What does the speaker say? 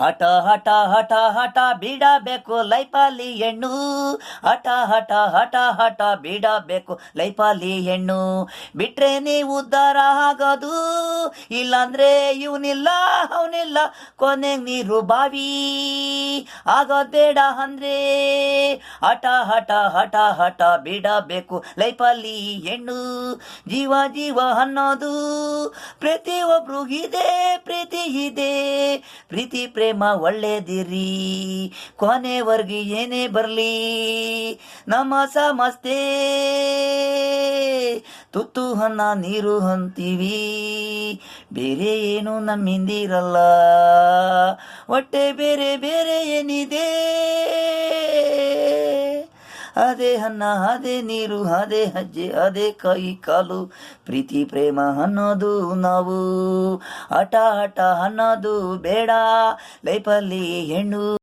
ಹಠ ಹಠ ಹಠ ಹಠ ಬಿಡಬೇಕು ಲೈಫಲ್ಲಿ ಹೆಣ್ಣು. ಹಠ ಹಠ ಹಠ ಹಠ ಬಿಡಬೇಕು ಲೈಫಲ್ಲಿ ಹೆಣ್ಣು. ಬಿಟ್ರೆ ನೀವು ಉದ್ಧಾರ ಆಗೋದು, ಇಲ್ಲಾಂದ್ರೆ ಇವನಿಲ್ಲ ಅವನಿಲ್ಲ ಕೊನೆಗೆ ನೀರು ಬಾವಿ ಆಗೋದ್ ಬೇಡ ಅಂದ್ರೆ. ಹಠ ಹಠ ಹಠ ಹಠ ಬಿಡಬೇಕು ಲೈಫಲ್ಲಿ ಹೆಣ್ಣು. ಜೀವ ಜೀವ ಅನ್ನೋದು ಪ್ರತಿಯೊಬ್ರಿಗಿದೆ, ಪ್ರೀತಿ ಇದೆ, ಪ್ರೀತಿ ಪ್ರೇಮ ಒಳ್ಳೇದಿರಿ, ಕೊನೆವರೆಗೆ ಏನೇ ಬರಲಿ ನಮ್ಮ ಸಮಸ್ತೆ. ತುತ್ತು ಅನ್ನ ನೀರು ಅಂತೀವಿ, ಬೇರೆ ಏನು ನಮ್ಮಿಂದಿರಲ್ಲ, ಹೊಟ್ಟೆ ಬೇರೆ ಬೇರೆ ಏನಿದೆ, ಅದೇ ಅನ್ನ ಅದೇ ನೀರು ಅದೇ ಹೆಜ್ಜೆ ಅದೇ ಕೈ ಕಾಲು, ಪ್ರೀತಿ ಪ್ರೇಮ ಅನ್ನೋದು ನಾವು. ಹಠ ಹಠ ಅನ್ನೋದು ಬೇಡ ಲೈಫಲ್ಲಿ ಹೆಣ್ಣು.